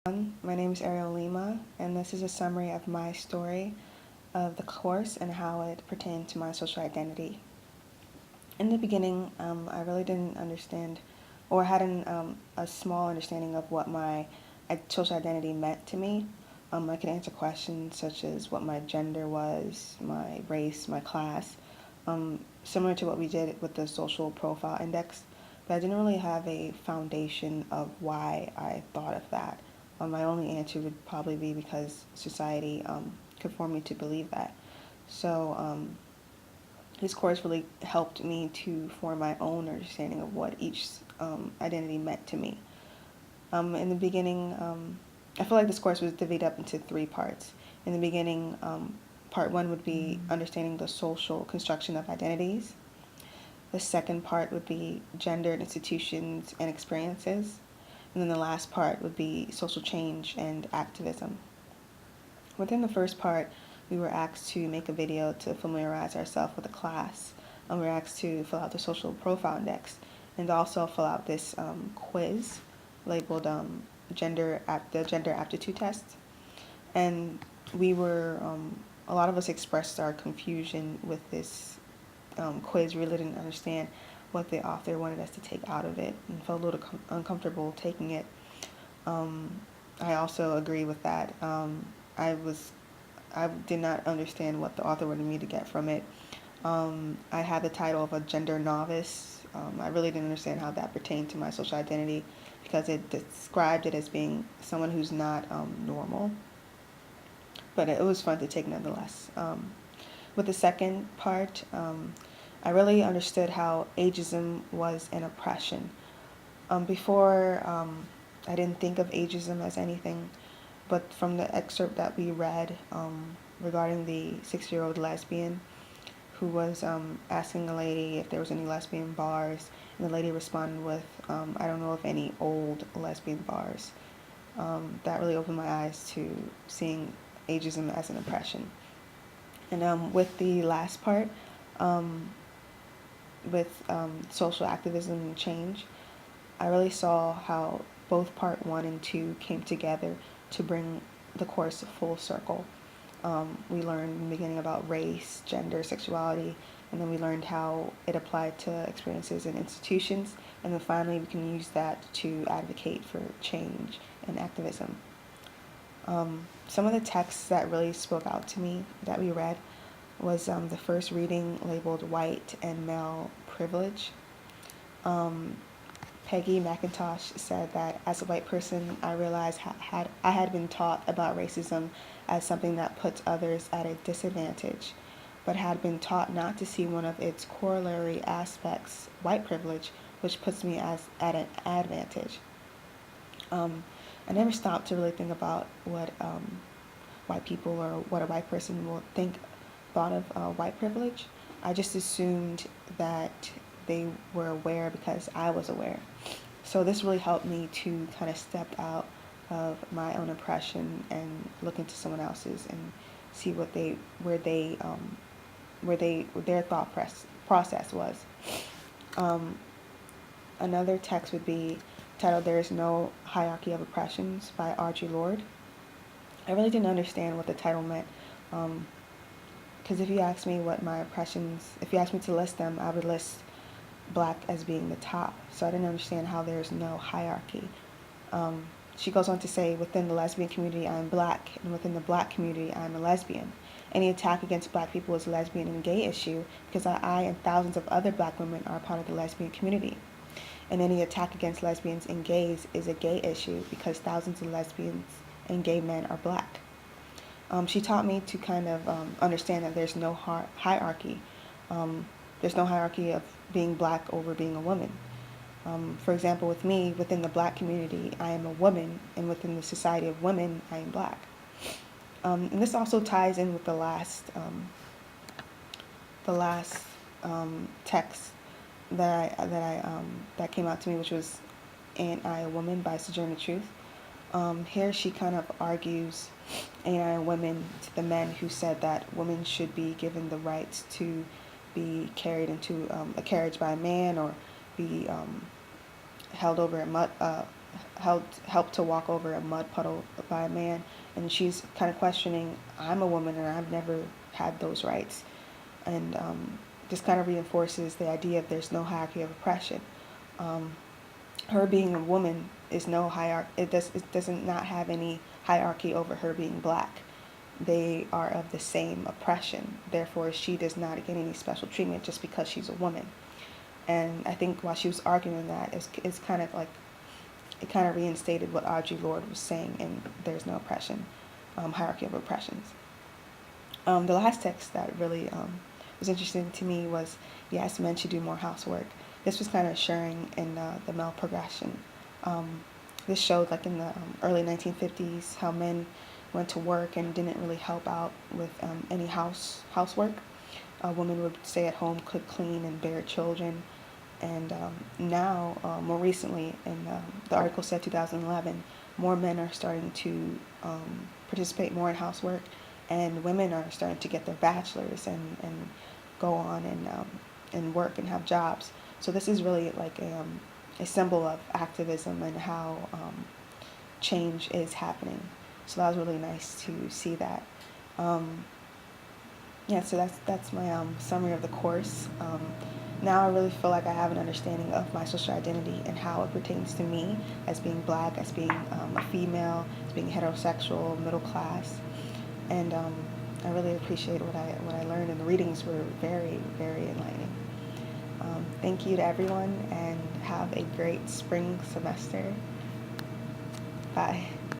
My name is Ariel Lima, and this is a summary of my story of the course and how it pertained to my social identity. In the beginning, I really didn't understand or had a small understanding of what my social identity meant to me. I could answer questions such as what my gender was, my race, my class, similar to what we did with the social profile index, but I didn't really have a foundation of why I thought of that. My only answer would probably be because society conformed me to believe that. So this course really helped me to form my own understanding of what each identity meant to me. In the beginning, I feel like this course was divided up into three parts. In the beginning, part one would be understanding the social construction of identities. The second part would be gendered institutions and experiences. And then the last part would be social change and activism. Within the first part, we were asked to make a video to familiarize ourselves with the class. We were asked to fill out the social profile index and also fill out this quiz labeled the gender aptitude test. And we were, a lot of us expressed our confusion with this quiz. We really didn't understand what the author wanted us to take out of it and felt a little uncomfortable taking it. I also agree with that. I did not understand what the author wanted me to get from it. I had the title of a gender novice. I really didn't understand how that pertained to my social identity because it described it as being someone who's not normal. But it was fun to take nonetheless. With the second part, I really understood how ageism was an oppression. Before, I didn't think of ageism as anything, but from the excerpt that we read regarding the 6-year-old lesbian who was asking a lady if there was any lesbian bars, and the lady responded with, I don't know of any old lesbian bars. That really opened my eyes to seeing ageism as an oppression. And with the last part, with social activism and change, I really saw how both part 1 and 2 came together to bring the course full circle. We learned in the beginning about race, gender, sexuality, and then we learned how it applied to experiences and institutions, and then finally we can use that to advocate for change and activism. Some of the texts that really spoke out to me that we read was the first reading labeled White and Male Privilege. Peggy McIntosh said that as a white person, I realized I had been taught about racism as something that puts others at a disadvantage, but had been taught not to see one of its corollary aspects, white privilege, which puts me at an advantage. I never stopped to really think about what white people or what a white person will thought of white privilege. I just assumed that they were aware because I was aware. So this really helped me to kind of step out of my own oppression and look into someone else's and see where their thought process was. Another text would be titled "There is No Hierarchy of Oppressions" by Audre Lorde. I really didn't understand what the title meant. Because if you ask me what my oppressions, if you ask me to list them, I would list black as being the top. So I didn't understand how there's no hierarchy. She goes on to say, within the lesbian community, I am black, and within the black community, I am a lesbian. Any attack against black people is a lesbian and gay issue because I and thousands of other black women are part of the lesbian community. And any attack against lesbians and gays is a gay issue because thousands of lesbians and gay men are black. She taught me to kind of understand that there's no hierarchy. There's no hierarchy of being black over being a woman. For example, with me, within the black community, I am a woman, and within the society of women, I am black. And this also ties in with the last text that came out to me, which was "Ain't I a Woman" by Sojourner Truth. Here she kind of argues "Ain't I a Woman" to the men who said that women should be given the rights to be carried into a carriage by a man or be held over helped to walk over a mud puddle by a man, and she's kind of questioning, I'm a woman and I've never had those rights, and just kind of reinforces the idea of there's no hierarchy of oppression. Um, Her being a woman is no hierarchy. It doesn't not have any hierarchy over her being black. They are of the same oppression. Therefore, she does not get any special treatment just because she's a woman. And I think while she was arguing that, it's kind of like it kind of reinstated what Audre Lorde was saying in There's No Oppression, Hierarchy of Oppressions. The last text that really was interesting to me was, yes, men should do more housework. This was kind of sharing in the male progression. Um, this showed, like in the early 1950s, how men went to work and didn't really help out with any housework. A woman would stay at home, cook, clean, and bear children. And now, more recently, in the article said 2011, more men are starting to participate more in housework, and women are starting to get their bachelors and go on and work and have jobs. So this is really like a symbol of activism and how change is happening. So that was really nice to see that. Um, yeah, so that's my summary of the course. Now I really feel like I have an understanding of my social identity and how it pertains to me as being black, as being a female, as being heterosexual, middle class, and I really appreciate what I learned. And the readings were very, very enlightening. Thank you to everyone, and have a great spring semester. Bye.